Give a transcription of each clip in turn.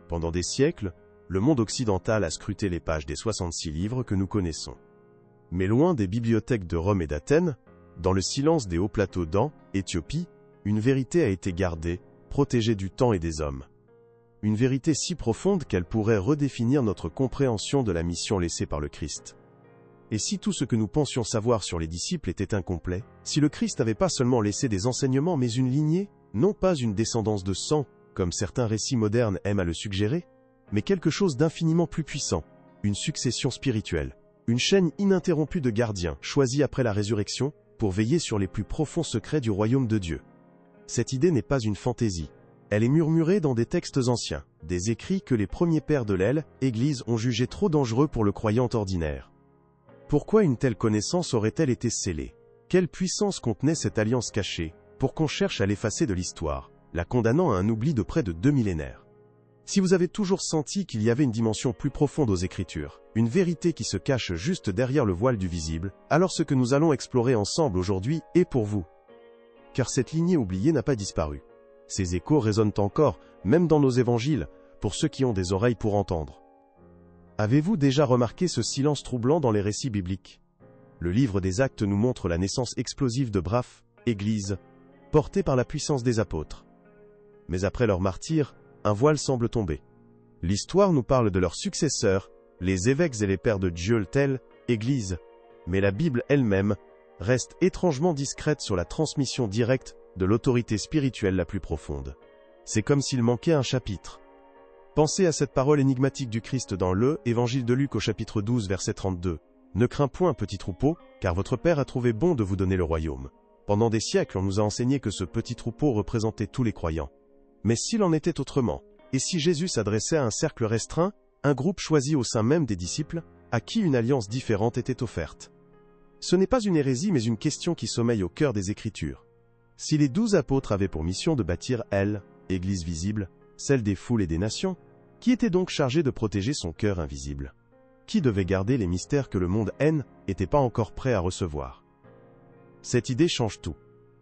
Pendant des siècles, le monde occidental a scruté les pages des 66 livres que nous connaissons. Mais loin des bibliothèques de Rome et d'Athènes, dans le silence des hauts plateaux d'An, Éthiopie, une vérité a été gardée, protégée du temps et des hommes. Une vérité si profonde qu'elle pourrait redéfinir notre compréhension de la mission laissée par le Christ. Et si tout ce que nous pensions savoir sur les disciples était incomplet, si le Christ n'avait pas seulement laissé des enseignements mais une lignée, non pas une descendance de sang, comme certains récits modernes aiment à le suggérer, mais quelque chose d'infiniment plus puissant, une succession spirituelle, une chaîne ininterrompue de gardiens choisis après la résurrection pour veiller sur les plus profonds secrets du royaume de Dieu. Cette idée n'est pas une fantaisie. Elle est murmurée dans des textes anciens, des écrits que les premiers pères de l'aile, Église, ont jugés trop dangereux pour le croyant ordinaire. Pourquoi une telle connaissance aurait-elle été scellée? Quelle puissance contenait cette alliance cachée, pour qu'on cherche à l'effacer de l'histoire, la condamnant à un oubli de près de 2 millénaires? Si vous avez toujours senti qu'il y avait une dimension plus profonde aux Écritures, une vérité qui se cache juste derrière le voile du visible, alors ce que nous allons explorer ensemble aujourd'hui est pour vous. Car cette lignée oubliée n'a pas disparu. Ces échos résonnent encore, même dans nos évangiles, pour ceux qui ont des oreilles pour entendre. Avez-vous déjà remarqué ce silence troublant dans les récits bibliques? Le livre des Actes nous montre la naissance explosive de Braph, Église, portée par la puissance des apôtres. Mais après leur martyre, un voile semble tomber. L'histoire nous parle de leurs successeurs, les évêques et les pères de Dieu tels, Église, mais la Bible elle-même reste étrangement discrète sur la transmission directe de l'autorité spirituelle la plus profonde. C'est comme s'il manquait un chapitre. Pensez à cette parole énigmatique du Christ dans Évangile de Luc au chapitre 12 verset 32. « Ne crains point, petit troupeau, car votre Père a trouvé bon de vous donner le royaume. » Pendant des siècles, on nous a enseigné que ce petit troupeau représentait tous les croyants. Mais s'il en était autrement, et si Jésus s'adressait à un cercle restreint, un groupe choisi au sein même des disciples, à qui une alliance différente était offerte? Ce n'est pas une hérésie mais une question qui sommeille au cœur des Écritures. Si les 12 apôtres avaient pour mission de bâtir Église visible, celle des foules et des nations, qui était donc chargé de protéger son cœur invisible? Qui devait garder les mystères que le monde n'était pas encore prêt à recevoir? Cette idée change tout.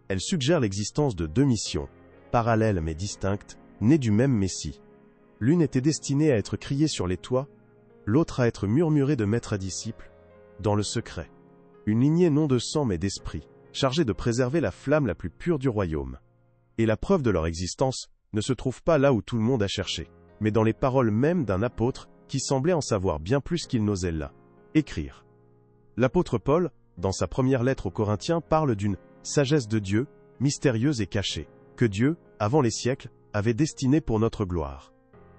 Elle suggère l'existence de 2 missions, parallèles mais distinctes, nées du même Messie. L'une était destinée à être criée sur les toits, l'autre à être murmurée de maître à disciple, dans le secret. Une lignée non de sang mais d'esprit, chargée de préserver la flamme la plus pure du royaume. Et la preuve de leur existence ne se trouve pas là où tout le monde a cherché, mais dans les paroles mêmes d'un apôtre qui semblait en savoir bien plus qu'il n'osait là écrire. L'apôtre Paul, dans sa première lettre aux Corinthiens, parle d'une « sagesse de Dieu, mystérieuse et cachée », que Dieu, avant les siècles, avait destinée pour notre gloire.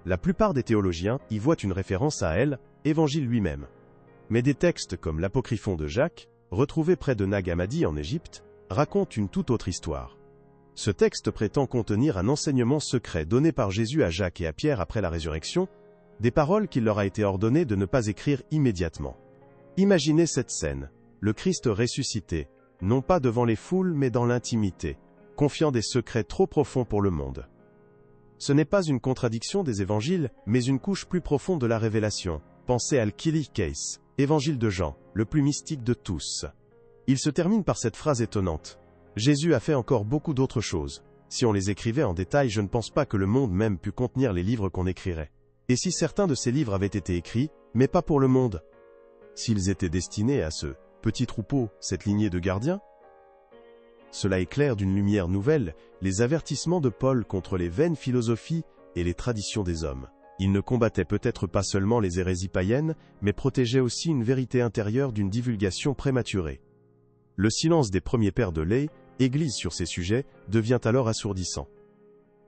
La plupart des théologiens y voient une référence à Évangile lui-même. Mais des textes comme l'Apocryphon de Jacques, retrouvé près de Nag Hammadi en Égypte, racontent une toute autre histoire. Ce texte prétend contenir un enseignement secret donné par Jésus à Jacques et à Pierre après la résurrection, des paroles qu'il leur a été ordonné de ne pas écrire immédiatement. Imaginez cette scène, le Christ ressuscité, non pas devant les foules mais dans l'intimité, confiant des secrets trop profonds pour le monde. Ce n'est pas une contradiction des évangiles, mais une couche plus profonde de la révélation. Pensez à Al-Kili Case, évangile de Jean, le plus mystique de tous. Il se termine par cette phrase étonnante. Jésus a fait encore beaucoup d'autres choses. Si on les écrivait en détail, je ne pense pas que le monde même pût contenir les livres qu'on écrirait. Et si certains de ces livres avaient été écrits, mais pas pour le monde? S'ils étaient destinés à ce petit troupeau, cette lignée de gardiens? Cela éclaire d'une lumière nouvelle les avertissements de Paul contre les vaines philosophies et les traditions des hommes. Il ne combattait peut-être pas seulement les hérésies païennes, mais protégeait aussi une vérité intérieure d'une divulgation prématurée. Le silence des premiers pères de l'Église sur ces sujets devient alors assourdissant.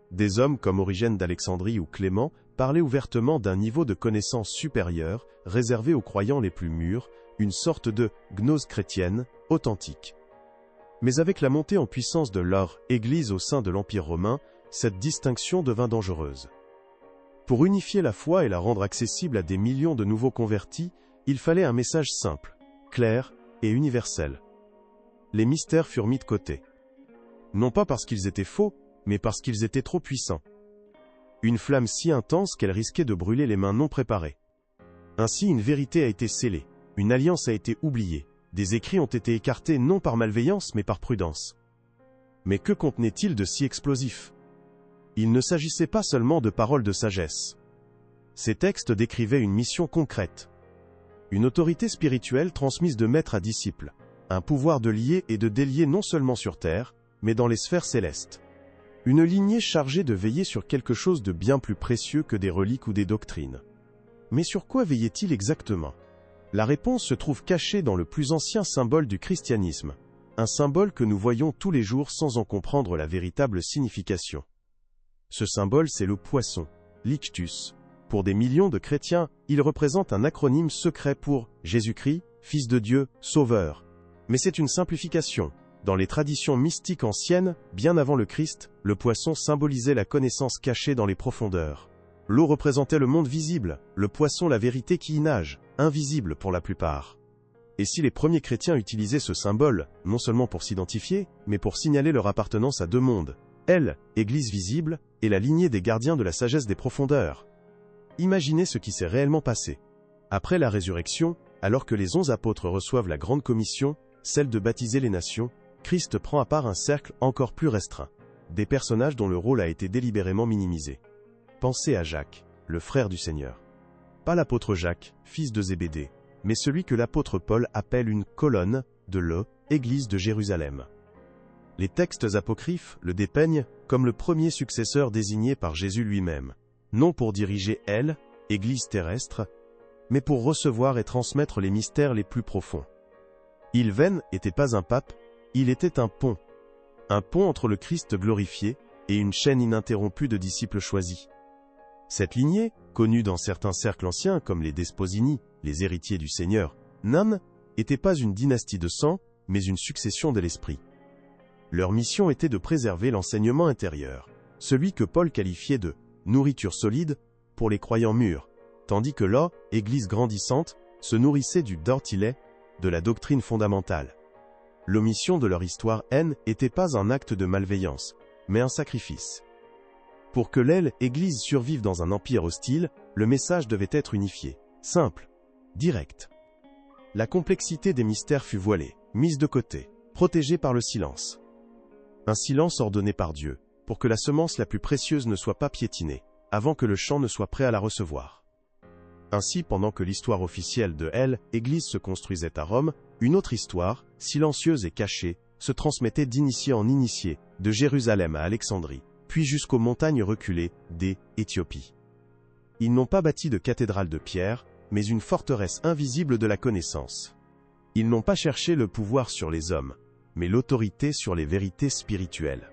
Des hommes comme Origène d'Alexandrie ou Clément parlaient ouvertement d'un niveau de connaissance supérieur, réservé aux croyants les plus mûrs, une sorte de gnose chrétienne, authentique. Mais avec la montée en puissance de leur Église au sein de l'Empire romain, cette distinction devint dangereuse. Pour unifier la foi et la rendre accessible à des millions de nouveaux convertis, il fallait un message simple, clair et universel. Les mystères furent mis de côté. Non pas parce qu'ils étaient faux, mais parce qu'ils étaient trop puissants. Une flamme si intense qu'elle risquait de brûler les mains non préparées. Ainsi une vérité a été scellée, une alliance a été oubliée, des écrits ont été écartés non par malveillance mais par prudence. Mais que contenait-il de si explosif? Il ne s'agissait pas seulement de paroles de sagesse. Ces textes décrivaient une mission concrète. Une autorité spirituelle transmise de maître à disciple. Un pouvoir de lier et de délier non seulement sur terre, mais dans les sphères célestes. Une lignée chargée de veiller sur quelque chose de bien plus précieux que des reliques ou des doctrines. Mais sur quoi veillait-il exactement? La réponse se trouve cachée dans le plus ancien symbole du christianisme. Un symbole que nous voyons tous les jours sans en comprendre la véritable signification. Ce symbole, c'est le poisson, l'ictus. Pour des millions de chrétiens, il représente un acronyme secret pour Jésus-Christ, Fils de Dieu, Sauveur. Mais c'est une simplification. Dans les traditions mystiques anciennes, bien avant le Christ, le poisson symbolisait la connaissance cachée dans les profondeurs. L'eau représentait le monde visible, le poisson la vérité qui y nage, invisible pour la plupart. Et si les premiers chrétiens utilisaient ce symbole, non seulement pour s'identifier, mais pour signaler leur appartenance à deux mondes, elle, Église visible, et la lignée des gardiens de la sagesse des profondeurs. Imaginez ce qui s'est réellement passé. Après la résurrection, alors que les 11 apôtres reçoivent la grande commission, celle de baptiser les nations, Christ prend à part un cercle encore plus restreint. Des personnages dont le rôle a été délibérément minimisé. Pensez à Jacques, le frère du Seigneur. Pas l'apôtre Jacques, fils de Zébédée, mais celui que l'apôtre Paul appelle une colonne de l'Église de Jérusalem. Les textes apocryphes le dépeignent comme le premier successeur désigné par Jésus lui-même, non pour diriger Église terrestre, mais pour recevoir et transmettre les mystères les plus profonds. Il n'était pas un pape, il était un pont entre le Christ glorifié et une chaîne ininterrompue de disciples choisis. Cette lignée, connue dans certains cercles anciens comme les Desposini, les héritiers du Seigneur, n'était pas une dynastie de sang, mais une succession de l'esprit. Leur mission était de préserver l'enseignement intérieur, celui que Paul qualifiait de « nourriture solide » pour les croyants mûrs, tandis que l'Église grandissante, se nourrissait du dirty lait, de la doctrine fondamentale. L'omission de leur histoire n'était pas un acte de malveillance, mais un sacrifice. Pour que l'Église survive dans un empire hostile, le message devait être unifié, simple, direct. La complexité des mystères fut voilée, mise de côté, protégée par le silence. Un silence ordonné par Dieu, pour que la semence la plus précieuse ne soit pas piétinée, avant que le champ ne soit prêt à la recevoir. Ainsi, pendant que l'histoire officielle de l'Église se construisait à Rome, une autre histoire, silencieuse et cachée, se transmettait d'initié en initié, de Jérusalem à Alexandrie, puis jusqu'aux montagnes reculées d'Éthiopie. Ils n'ont pas bâti de cathédrale de pierre, mais une forteresse invisible de la connaissance. Ils n'ont pas cherché le pouvoir sur les hommes, mais l'autorité sur les vérités spirituelles.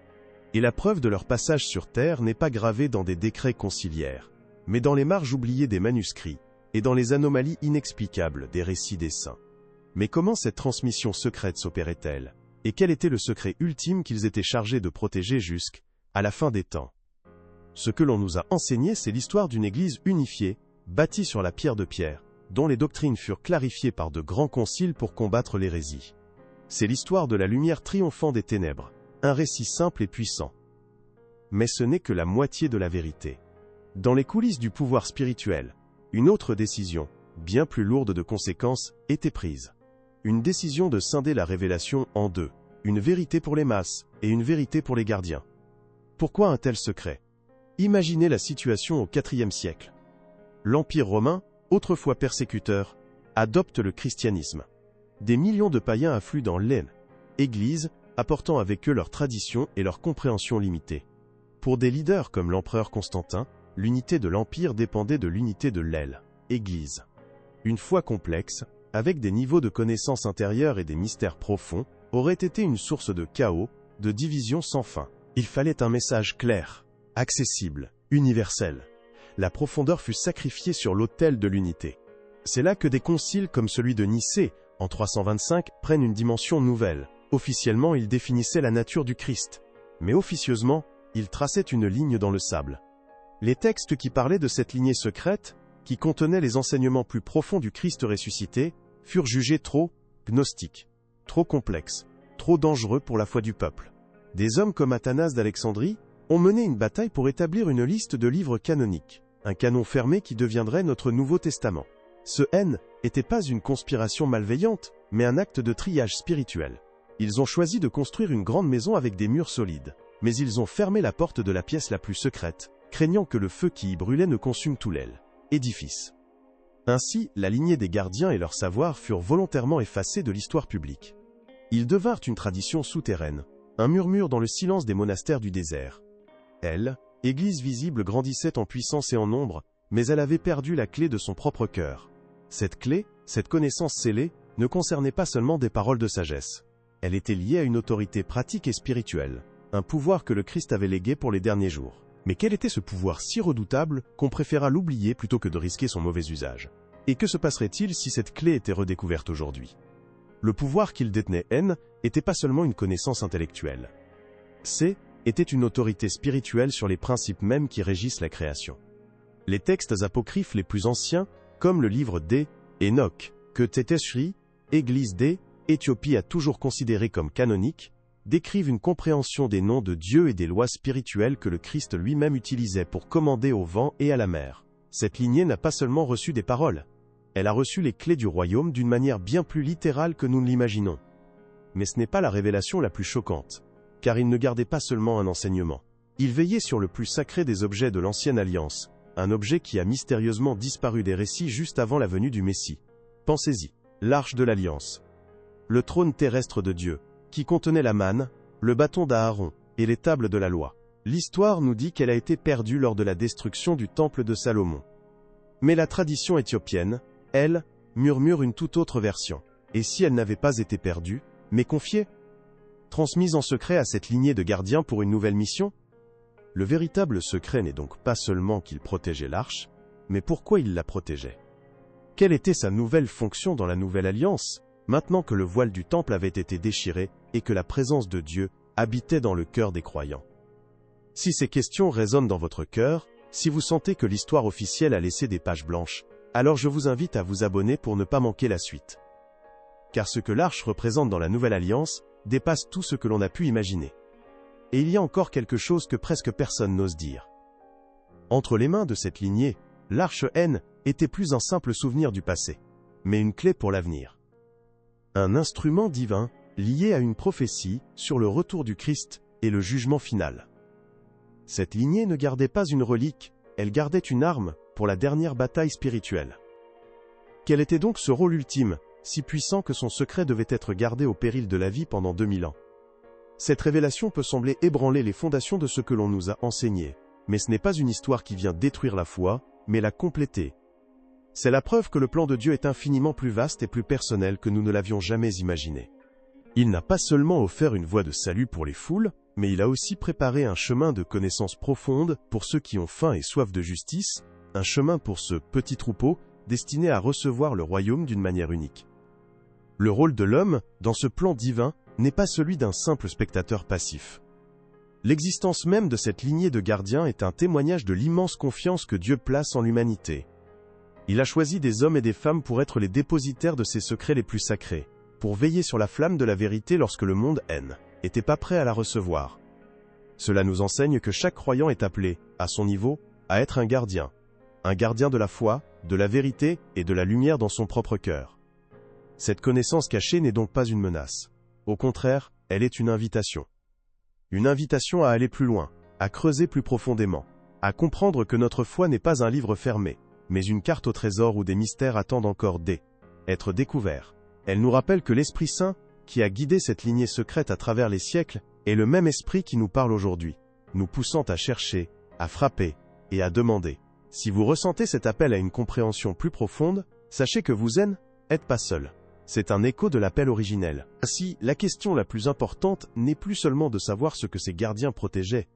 Et la preuve de leur passage sur terre n'est pas gravée dans des décrets conciliaires, mais dans les marges oubliées des manuscrits, et dans les anomalies inexplicables des récits des saints. Mais comment cette transmission secrète s'opérait-elle? Et quel était le secret ultime qu'ils étaient chargés de protéger jusqu'à la fin des temps? Ce que l'on nous a enseigné, c'est l'histoire d'une Église unifiée, bâtie sur la pierre de pierre, dont les doctrines furent clarifiées par de grands conciles pour combattre l'hérésie. C'est l'histoire de la lumière triomphant des ténèbres, un récit simple et puissant. Mais ce n'est que la moitié de la vérité. Dans les coulisses du pouvoir spirituel, une autre décision, bien plus lourde de conséquences, était prise. Une décision de scinder la révélation en deux, une vérité pour les masses et une vérité pour les gardiens. Pourquoi un tel secret? Imaginez la situation au IVe siècle. L'Empire romain, autrefois persécuteur, adopte le christianisme. Des millions de païens affluent dans l'Église, apportant avec eux leur tradition et leur compréhension limitée. Pour des leaders comme l'empereur Constantin, l'unité de l'Empire dépendait de l'unité de l'Église. Une foi complexe, avec des niveaux de connaissances intérieures et des mystères profonds, aurait été une source de chaos, de division sans fin. Il fallait un message clair, accessible, universel. La profondeur fut sacrifiée sur l'autel de l'unité. C'est là que des conciles comme celui de Nicée, en 325, prennent une dimension nouvelle. Officiellement, ils définissaient la nature du Christ, mais officieusement, ils traçaient une ligne dans le sable. Les textes qui parlaient de cette lignée secrète, qui contenaient les enseignements plus profonds du Christ ressuscité, furent jugés trop gnostiques, trop complexes, trop dangereux pour la foi du peuple. Des hommes comme Athanase d'Alexandrie ont mené une bataille pour établir une liste de livres canoniques, un canon fermé qui deviendrait notre Nouveau Testament. Ce n'était pas une conspiration malveillante, mais un acte de triage spirituel. Ils ont choisi de construire une grande maison avec des murs solides, mais ils ont fermé la porte de la pièce la plus secrète, craignant que le feu qui y brûlait ne consume tout l'aile. édifice. Ainsi, la lignée des gardiens et leur savoir furent volontairement effacés de l'histoire publique. Ils devinrent une tradition souterraine, un murmure dans le silence des monastères du désert. Elle, Église visible, grandissait en puissance et en nombre, mais elle avait perdu la clé de son propre cœur. Cette clé, cette connaissance scellée, ne concernait pas seulement des paroles de sagesse. Elle était liée à une autorité pratique et spirituelle, un pouvoir que le Christ avait légué pour les derniers jours. Mais quel était ce pouvoir si redoutable qu'on préféra l'oublier plutôt que de risquer son mauvais usage? Et que se passerait-il si cette clé était redécouverte aujourd'hui? Le pouvoir qu'il détenait, n'était pas seulement une connaissance intellectuelle. Était une autorité spirituelle sur les principes mêmes qui régissent la création. Les textes apocryphes les plus anciens, comme le livre d'Enoch, que Téteshri, Église d'Éthiopie a toujours considéré comme canonique, décrivent une compréhension des noms de Dieu et des lois spirituelles que le Christ lui-même utilisait pour commander au vent et à la mer. Cette lignée n'a pas seulement reçu des paroles, elle a reçu les clés du royaume d'une manière bien plus littérale que nous ne l'imaginons. Mais ce n'est pas la révélation la plus choquante, car il ne gardait pas seulement un enseignement. Il veillait sur le plus sacré des objets de l'ancienne alliance, un objet qui a mystérieusement disparu des récits juste avant la venue du Messie. Pensez-y, l'arche de l'alliance. Le trône terrestre de Dieu, qui contenait la manne, le bâton d'Aaron, et les tables de la loi. L'histoire nous dit qu'elle a été perdue lors de la destruction du temple de Salomon. Mais la tradition éthiopienne, elle, murmure une toute autre version. Et si elle n'avait pas été perdue, mais confiée, transmise en secret à cette lignée de gardiens pour une nouvelle mission? Le véritable secret n'est donc pas seulement qu'il protégeait l'arche, mais pourquoi il la protégeait. Quelle était sa nouvelle fonction dans la nouvelle alliance, maintenant que le voile du temple avait été déchiré et que la présence de Dieu habitait dans le cœur des croyants? Si ces questions résonnent dans votre cœur, si vous sentez que l'histoire officielle a laissé des pages blanches, alors je vous invite à vous abonner pour ne pas manquer la suite. Car ce que l'arche représente dans la nouvelle alliance dépasse tout ce que l'on a pu imaginer. Et il y a encore quelque chose que presque personne n'ose dire. Entre les mains de cette lignée, l'arche était plus un simple souvenir du passé, mais une clé pour l'avenir. Un instrument divin, lié à une prophétie sur le retour du Christ et le jugement final. Cette lignée ne gardait pas une relique, elle gardait une arme pour la dernière bataille spirituelle. Quel était donc ce rôle ultime, si puissant que son secret devait être gardé au péril de la vie pendant 2000 ans? Cette révélation peut sembler ébranler les fondations de ce que l'on nous a enseigné, mais ce n'est pas une histoire qui vient détruire la foi, mais la compléter. C'est la preuve que le plan de Dieu est infiniment plus vaste et plus personnel que nous ne l'avions jamais imaginé. Il n'a pas seulement offert une voie de salut pour les foules, mais il a aussi préparé un chemin de connaissance profonde pour ceux qui ont faim et soif de justice, un chemin pour ce petit troupeau destiné à recevoir le royaume d'une manière unique. Le rôle de l'homme, dans ce plan divin, n'est pas celui d'un simple spectateur passif. L'existence même de cette lignée de gardiens est un témoignage de l'immense confiance que Dieu place en l'humanité. Il a choisi des hommes et des femmes pour être les dépositaires de ses secrets les plus sacrés, pour veiller sur la flamme de la vérité lorsque le monde n'était pas prêt à la recevoir. Cela nous enseigne que chaque croyant est appelé, à son niveau, à être un gardien de la foi, de la vérité et de la lumière dans son propre cœur. Cette connaissance cachée n'est donc pas une menace. Au contraire, elle est une invitation. Une invitation à aller plus loin, à creuser plus profondément, à comprendre que notre foi n'est pas un livre fermé, mais une carte au trésor où des mystères attendent encore d'être découverts. Elle nous rappelle que l'Esprit Saint, qui a guidé cette lignée secrète à travers les siècles, est le même Esprit qui nous parle aujourd'hui, nous poussant à chercher, à frapper et à demander. Si vous ressentez cet appel à une compréhension plus profonde, sachez que vous n'êtes pas seul. C'est un écho de l'appel originel. Ainsi, la question la plus importante n'est plus seulement de savoir ce que ces gardiens protégeaient,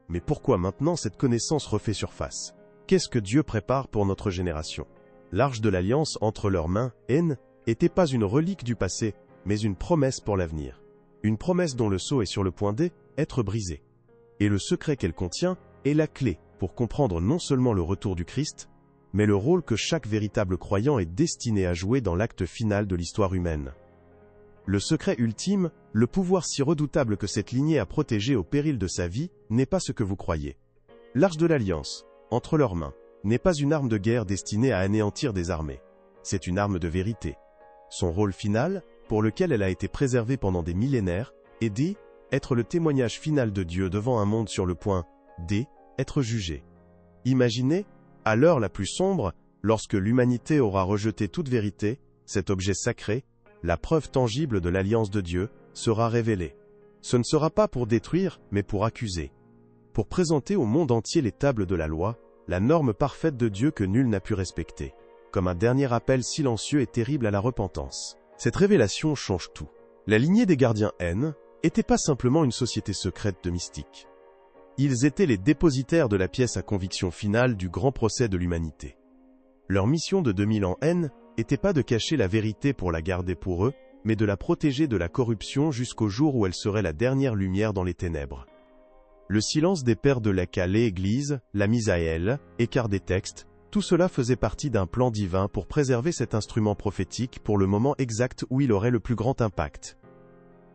mais pourquoi maintenant cette connaissance refait surface. Qu'est-ce que Dieu prépare pour notre génération? L'arche de l'alliance entre leurs mains, n'était pas une relique du passé, mais une promesse pour l'avenir. Une promesse dont le sceau est sur le point d'être brisé. Et le secret qu'elle contient est la clé pour comprendre non seulement le retour du Christ, mais le rôle que chaque véritable croyant est destiné à jouer dans l'acte final de l'histoire humaine. Le secret ultime, le pouvoir si redoutable que cette lignée a protégé au péril de sa vie, n'est pas ce que vous croyez. L'arche de l'alliance, entre leurs mains, n'est pas une arme de guerre destinée à anéantir des armées. C'est une arme de vérité. Son rôle final, pour lequel elle a été préservée pendant des millénaires, est d'être le témoignage final de Dieu devant un monde sur le point d'être jugé. Imaginez, à l'heure la plus sombre, Lorsque l'humanité aura rejeté toute vérité, cet objet sacré, la preuve tangible de l'alliance de Dieu, sera révélé. Ce ne sera pas pour détruire, mais pour accuser. Pour présenter au monde entier les tables de la loi, la norme parfaite de Dieu que nul n'a pu respecter, comme un dernier appel silencieux et terrible à la repentance. Cette révélation change tout. La lignée des gardiens N n'était pas simplement une société secrète de mystiques. Ils étaient les dépositaires de la pièce à conviction finale du grand procès de l'humanité. Leur mission de 2000 ans N n'était pas de cacher la vérité pour la garder pour eux, mais de la protéger de la corruption jusqu'au jour où elle serait la dernière lumière dans les ténèbres. Le silence des pères de la Calais Église, la mise à elle, écart des textes, tout cela faisait partie d'un plan divin pour préserver cet instrument prophétique pour le moment exact où il aurait le plus grand impact.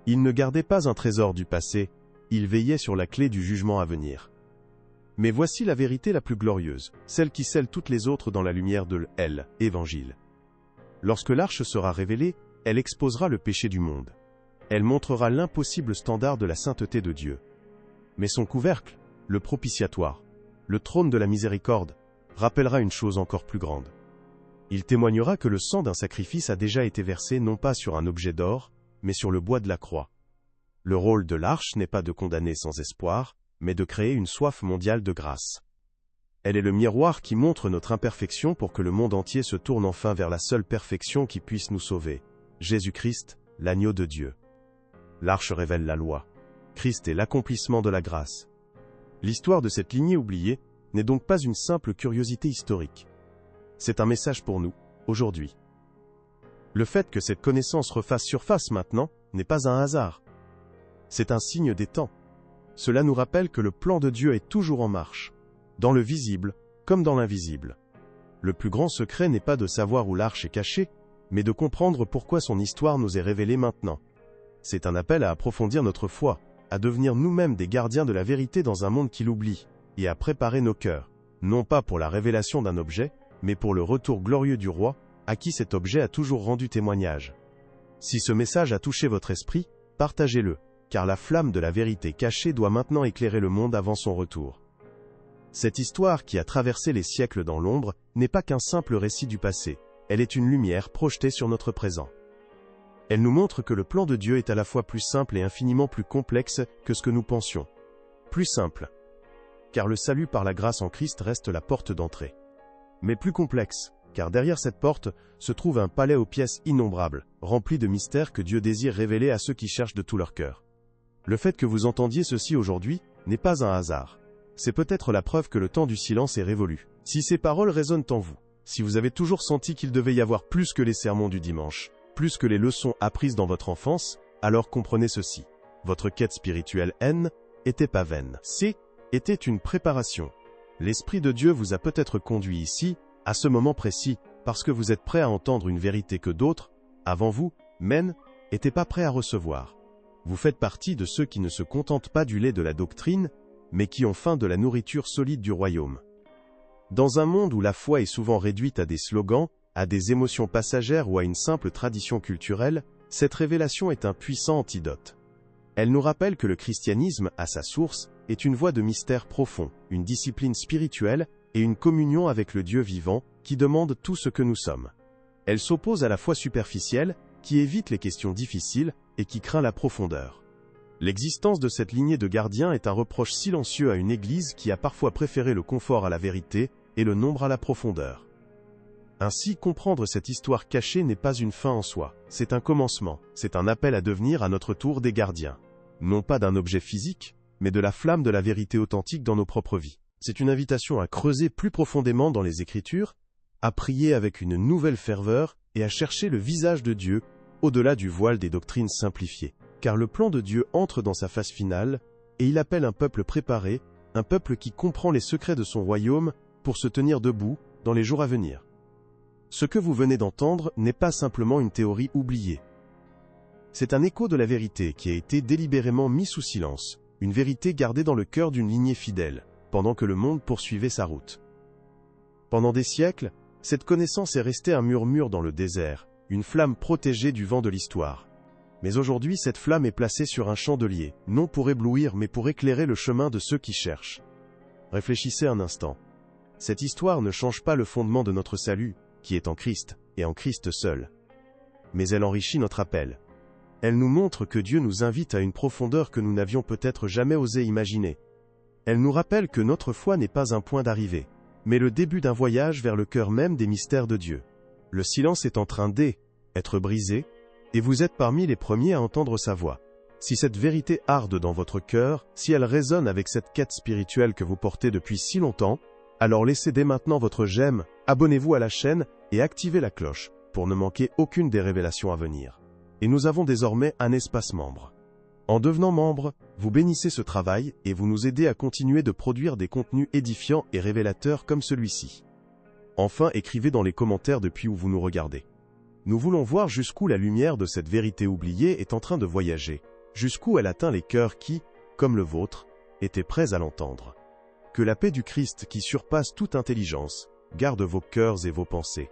Il ne gardait pas un trésor du passé, il veillait sur la clé du jugement à venir. Mais voici la vérité la plus glorieuse, celle qui scelle toutes les autres dans la lumière de l'Évangile. Lorsque l'arche sera révélée, elle exposera le péché du monde. Elle montrera l'impossible standard de la sainteté de Dieu. Mais son couvercle, le propitiatoire, le trône de la miséricorde, rappellera une chose encore plus grande. Il témoignera que le sang d'un sacrifice a déjà été versé non pas sur un objet d'or, mais sur le bois de la croix. Le rôle de l'arche n'est pas de condamner sans espoir, mais de créer une soif mondiale de grâce. Elle est le miroir qui montre notre imperfection pour que le monde entier se tourne enfin vers la seule perfection qui puisse nous sauver, Jésus-Christ, l'agneau de Dieu. L'arche révèle la loi. Christ est l'accomplissement de la grâce. L'histoire de cette lignée oubliée n'est donc pas une simple curiosité historique. C'est un message pour nous, aujourd'hui. Le fait que cette connaissance refasse surface maintenant n'est pas un hasard. C'est un signe des temps. Cela nous rappelle que le plan de Dieu est toujours en marche, dans le visible comme dans l'invisible. Le plus grand secret n'est pas de savoir où l'arche est cachée, mais de comprendre pourquoi son histoire nous est révélée maintenant. C'est un appel à approfondir notre foi, à devenir nous-mêmes des gardiens de la vérité dans un monde qui l'oublie, et à préparer nos cœurs, non pas pour la révélation d'un objet, mais pour le retour glorieux du roi, à qui cet objet a toujours rendu témoignage. Si ce message a touché votre esprit, partagez-le, car la flamme de la vérité cachée doit maintenant éclairer le monde avant son retour. Cette histoire qui a traversé les siècles dans l'ombre n'est pas qu'un simple récit du passé, elle est une lumière projetée sur notre présent. Elle nous montre que le plan de Dieu est à la fois plus simple et infiniment plus complexe que ce que nous pensions. Plus simple, car le salut par la grâce en Christ reste la porte d'entrée. Mais plus complexe, car derrière cette porte se trouve un palais aux pièces innombrables, rempli de mystères que Dieu désire révéler à ceux qui cherchent de tout leur cœur. Le fait que vous entendiez ceci aujourd'hui n'est pas un hasard. C'est peut-être la preuve que le temps du silence est révolu. Si ces paroles résonnent en vous, si vous avez toujours senti qu'il devait y avoir plus que les sermons du dimanche, plus que les leçons apprises dans votre enfance, alors comprenez ceci. Votre quête spirituelle N était pas vaine. C était une préparation. L'Esprit de Dieu vous a peut-être conduit ici, à ce moment précis, parce que vous êtes prêt à entendre une vérité que d'autres, avant vous, men, n'étaient pas prêts à recevoir. Vous faites partie de ceux qui ne se contentent pas du lait de la doctrine, mais qui ont faim de la nourriture solide du royaume. Dans un monde où la foi est souvent réduite à des slogans, à des émotions passagères ou à une simple tradition culturelle, cette révélation est un puissant antidote. Elle nous rappelle que le christianisme, à sa source, est une voie de mystère profond, une discipline spirituelle et une communion avec le Dieu vivant, qui demande tout ce que nous sommes. Elle s'oppose à la foi superficielle, qui évite les questions difficiles et qui craint la profondeur. L'existence de cette lignée de gardiens est un reproche silencieux à une Église qui a parfois préféré le confort à la vérité et le nombre à la profondeur. Ainsi, comprendre cette histoire cachée n'est pas une fin en soi, c'est un commencement, c'est un appel à devenir à notre tour des gardiens. Non pas d'un objet physique, mais de la flamme de la vérité authentique dans nos propres vies. C'est une invitation à creuser plus profondément dans les Écritures, à prier avec une nouvelle ferveur et à chercher le visage de Dieu, au-delà du voile des doctrines simplifiées. Car le plan de Dieu entre dans sa phase finale, et il appelle un peuple préparé, un peuple qui comprend les secrets de son royaume, pour se tenir debout dans les jours à venir. Ce que vous venez d'entendre n'est pas simplement une théorie oubliée. C'est un écho de la vérité qui a été délibérément mis sous silence, une vérité gardée dans le cœur d'une lignée fidèle, pendant que le monde poursuivait sa route. Pendant des siècles, cette connaissance est restée un murmure dans le désert, une flamme protégée du vent de l'histoire. Mais aujourd'hui, cette flamme est placée sur un chandelier, non pour éblouir mais pour éclairer le chemin de ceux qui cherchent. Réfléchissez un instant. Cette histoire ne change pas le fondement de notre salut, qui est en Christ, et en Christ seul. Mais elle enrichit notre appel. Elle nous montre que Dieu nous invite à une profondeur que nous n'avions peut-être jamais osé imaginer. Elle nous rappelle que notre foi n'est pas un point d'arrivée, mais le début d'un voyage vers le cœur même des mystères de Dieu. Le silence est en train d'être brisé, et vous êtes parmi les premiers à entendre sa voix. Si cette vérité arde dans votre cœur, si elle résonne avec cette quête spirituelle que vous portez depuis si longtemps, alors laissez dès maintenant votre j'aime, abonnez-vous à la chaîne et activez la cloche pour ne manquer aucune des révélations à venir. Et nous avons désormais un espace membre. En devenant membre, vous bénissez ce travail et vous nous aidez à continuer de produire des contenus édifiants et révélateurs comme celui-ci. Enfin, écrivez dans les commentaires depuis où vous nous regardez. Nous voulons voir jusqu'où la lumière de cette vérité oubliée est en train de voyager, jusqu'où elle atteint les cœurs qui, comme le vôtre, étaient prêts à l'entendre. Que la paix du Christ qui surpasse toute intelligence, garde vos cœurs et vos pensées.